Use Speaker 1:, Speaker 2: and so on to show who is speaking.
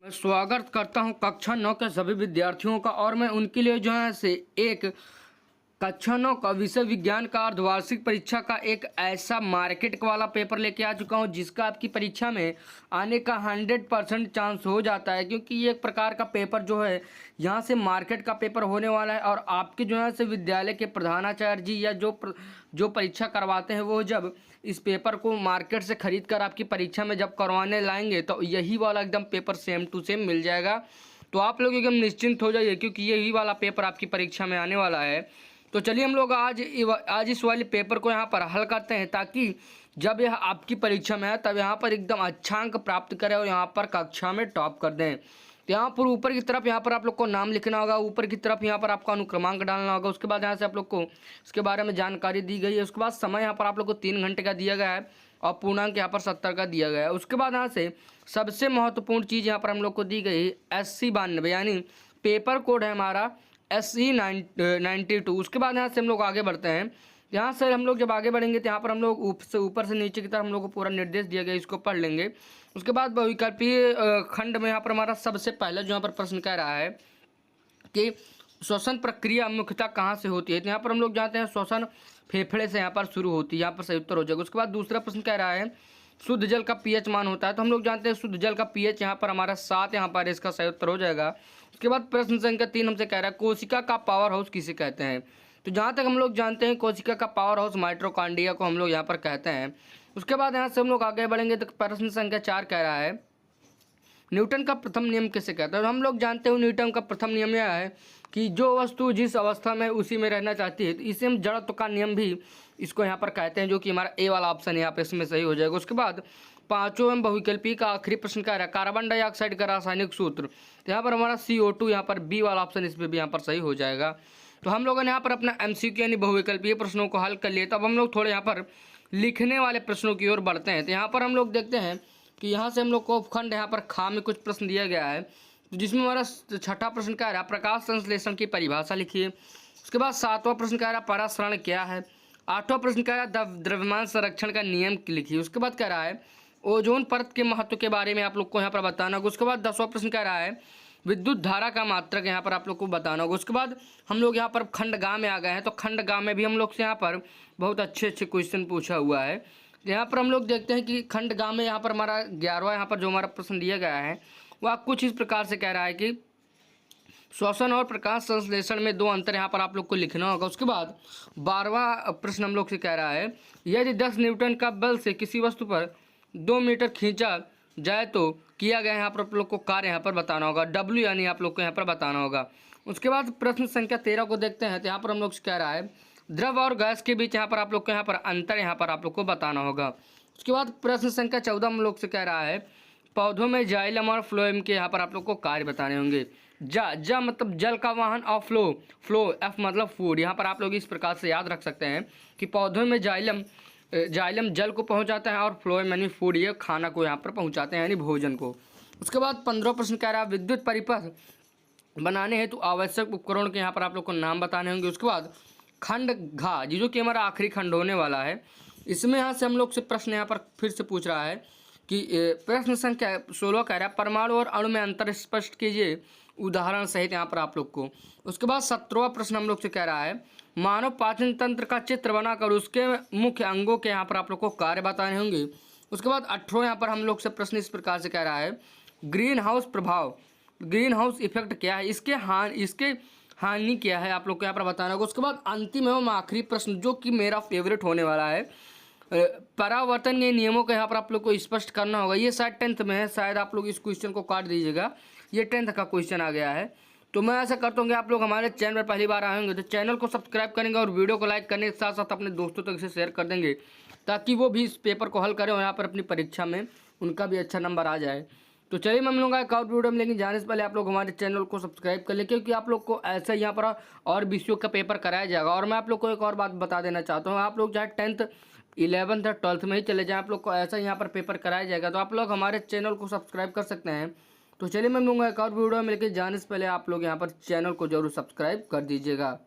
Speaker 1: मैं स्वागत करता हूं कक्षा 9 के सभी विद्यार्थियों का। और मैं उनके लिए जो है से एक कक्षा 9 का विषय विज्ञान का अर्धवार्षिक परीक्षा का एक ऐसा मार्केट वाला पेपर लेके आ चुका हूं जिसका आपकी परीक्षा में आने का 100% चांस हो जाता है, क्योंकि ये एक प्रकार का पेपर जो है यहाँ से मार्केट का पेपर होने वाला है। और आपके जो है से विद्यालय के प्रधानाचार्य जी या जो परीक्षा करवाते हैं वो जब इस पेपर को मार्केट से खरीद कर आपकी परीक्षा में जब करवाने लाएंगे तो यही वाला एकदम पेपर सेम टू सेम मिल जाएगा। तो आप लोग एकदम निश्चिंत हो जाइए, क्योंकि यही वाला पेपर आपकी परीक्षा में आने वाला है। तो चलिए हम लोग आज इस वाले पेपर को यहाँ पर हल करते हैं, ताकि जब यह आपकी परीक्षा में आए तब यहाँ पर एकदम अच्छा अंक प्राप्त करें और यहाँ पर कक्षा में टॉप कर दें। तो यहाँ पर ऊपर की तरफ यहाँ पर आप लोग को नाम लिखना होगा, ऊपर की तरफ यहाँ पर आपका अनुक्रमांक डालना होगा। उसके बाद यहाँ से आप लोग को इसके बारे में जानकारी दी गई है। उसके बाद समय यहाँ पर आप लोग को 3 घंटे का दिया गया है और पूर्णांक यहाँ पर 70 का दिया गया है। उसके बाद यहाँ से सबसे महत्वपूर्ण चीज़ यहाँ पर हम लोग को दी गई SC 92, यानी पेपर कोड है हमारा SC 92। उसके बाद यहाँ से हम लोग आगे बढ़ते हैं। यहाँ से हम लोग जब आगे बढ़ेंगे तो यहाँ पर हम लोग ऊपर से नीचे की तरफ हम लोग को पूरा निर्देश दिया गया, इसको पढ़ लेंगे। उसके बाद बहुविकल्पीय खंड में यहाँ पर हमारा सबसे पहले जो यहाँ पर प्रश्न कह रहा है कि श्वसन प्रक्रिया मुख्यतः कहाँ से होती है। तो यहाँ पर हम लोग जानते हैं श्वसन फेफड़े से यहाँ पर शुरू होती है, यहाँ पर सही उत्तर हो जाएगा। उसके बाद दूसरा प्रश्न कह रहा है शुद्ध जल का pH मान होता है। तो हम लोग जानते हैं शुद्ध जल का pH यहाँ पर हमारा 7, यहाँ पर इसका सही उत्तर हो जाएगा। उसके बाद प्रश्न संख्या 3 हमसे कह रहा है कोशिका का पावर हाउस किसे कहते हैं। तो जहाँ तक हम लोग जानते हैं कोशिका का पावर हाउस माइटोकॉन्ड्रिया को हम लोग यहाँ पर कहते हैं। उसके बाद यहाँ से हम लोग आगे बढ़ेंगे तो प्रश्न संख्या 4 कह रहा है न्यूटन का प्रथम नियम किसे कहते हैं। तो हम लोग जानते हैं न्यूटन का प्रथम नियम यह है कि जो वस्तु जिस अवस्था में उसी में रहना चाहती है, तो इसे हम जड़त्व का नियम भी इसको यहाँ पर कहते हैं, जो कि हमारा ए वाला ऑप्शन यहाँ पर इसमें सही हो जाएगा। उसके बाद पाँचों एवं बहुविकल्पी का आखिरी प्रश्न कह रहा है कार्बन डाइऑक्साइड का रासायनिक सूत्र। तो यहाँ पर हमारा CO2 यहाँ पर बी वाला ऑप्शन इसमें भी यहाँ पर सही हो जाएगा। तो हम लोगों ने यहाँ पर अपना MCQ यानी बहुविकल्पीय प्रश्नों को हल कर लिया। तब हम लोग थोड़े यहाँ पर लिखने वाले प्रश्नों की ओर बढ़ते हैं। तो यहाँ पर हम लोग देखते हैं कि यहाँ से हम लोग को उपखंड यहाँ पर खा में कुछ प्रश्न दिया गया है, जिसमें हमारा छठा प्रश्न कह रहा है प्रकाश संश्लेषण की परिभाषा लिखिए। उसके बाद 7वां प्रश्न कह रहा है परासरण क्या है। 8वां प्रश्न कह रहा है द्रव्यमान संरक्षण का नियम लिखिए। उसके बाद कह रहा है ओजोन परत के महत्व के बारे में आप लोग को यहाँ पर बताना होगा। उसके बाद 10वां प्रश्न कह रहा है विद्युत धारा का मात्रक यहाँ पर आप लोग को बताना होगा। उसके बाद हम लोग यहाँ पर खंड गा में आ गए हैं। तो खंड गा में भी हम लोग से यहाँ पर बहुत अच्छे क्वेश्चन पूछा हुआ है। यहाँ पर हम लोग देखते हैं कि खंड गा में यहाँ पर हमारा 11वां यहाँ पर जो हमारा प्रश्न दिया गया है वह कुछ इस प्रकार से कह रहा है कि श्वसन और प्रकाश संश्लेषण में 2 अंतर यहाँ पर आप लोग को लिखना होगा। उसके बाद 12वां प्रश्न हम लोग से कह रहा है यदि 10 न्यूटन का बल से किसी वस्तु पर 2 मीटर खींचा जाए तो किया गया यहाँ पर आप लोग को कार्य यहाँ पर बताना होगा, W यानी आप लोग को यहाँ पर बताना होगा। उसके बाद प्रश्न संख्या 13 को देखते हैं। तो यहाँ पर हम लोग से कह रहा है द्रव और गैस के बीच यहाँ पर आप लोग को यहाँ पर अंतर यहाँ पर आप लोग को बताना होगा। उसके बाद प्रश्न संख्या 14 हम लोग से कह रहा है पौधों में जाइलम और फ्लोएम के यहाँ पर आप लोग को कार्य बताने होंगे। जा मतलब जल का वाहन और फ्लो F मतलब फूड। यहाँ पर आप लोग इस प्रकार से याद रख सकते हैं कि पौधों में जाइलम जल को पहुंचाता है और फ्लोएम यानी फूड ये खाना को यहाँ पर पहुंचाते हैं यानी भोजन को। उसके बाद 15वां प्रश्न कह रहा है विद्युत परिपथ बनाने हेतु आवश्यक उपकरण के यहाँ पर आप लोग को नाम बताने होंगे। उसके बाद खंड घा जो कि हमारा आखिरी खंड होने वाला है, इसमें यहाँ से हम लोग से प्रश्न यहाँ पर फिर से पूछ रहा है कि प्रश्न संख्या 16 कह रहा है परमाणु और अणु में अंतर स्पष्ट कीजिए उदाहरण सहित यहाँ पर आप लोग को। उसके बाद 17वां प्रश्न हम लोग से कह रहा है मानव पाचन तंत्र का चित्र बनाकर उसके मुख्य अंगों के यहाँ पर आप लोग को कार्य बताने होंगे। उसके बाद 18वां यहाँ पर हम लोग से प्रश्न इस प्रकार से कह रहा है ग्रीन हाउस प्रभाव, ग्रीन हाउस इफेक्ट क्या है, इसके हानि क्या है आप लोग को यहाँ पर बताना होगा। उसके बाद अंतिम एवं आखिरी प्रश्न जो कि मेरा फेवरेट होने वाला है परावर्तन के नियमों का यहाँ पर आप लोग को स्पष्ट करना होगा। ये शायद 10th में है, शायद आप लोग इस क्वेश्चन को काट दीजिएगा, ये 10th का क्वेश्चन आ गया है। तो मैं ऐसा करता हूँ कि आप लोग हमारे चैनल पर पहली बार आएंगे तो चैनल को सब्सक्राइब करेंगे और वीडियो को लाइक करने के साथ साथ अपने दोस्तों तक इसे शेयर कर देंगे, ताकि वो भी इस पेपर को हल करें और यहाँ पर अपनी परीक्षा में उनका भी अच्छा नंबर आ जाए। तो चलिए मैं मिलूंगा एक और वीडियो में, लेकिन जाने से पहले आप लोग हमारे चैनल को सब्सक्राइब कर लें, क्योंकि आप लोग को ऐसा यहाँ पर और विषयों का पेपर कराया जाएगा। और मैं आप लोग को एक और बात बता देना चाहता हूँ, आप लोग चाहे 10th 11th और 12th में ही चले जाएँ, आप लोग को ऐसा यहाँ पर पेपर कराया जाएगा। तो आप लोग हमारे चैनल को सब्सक्राइब कर सकते हैं। तो चलिए मैं मिलूंगा एक और वीडियो में, लेकिन जाने से पहले आप लोग यहाँ पर चैनल को जरूर सब्सक्राइब कर दीजिएगा।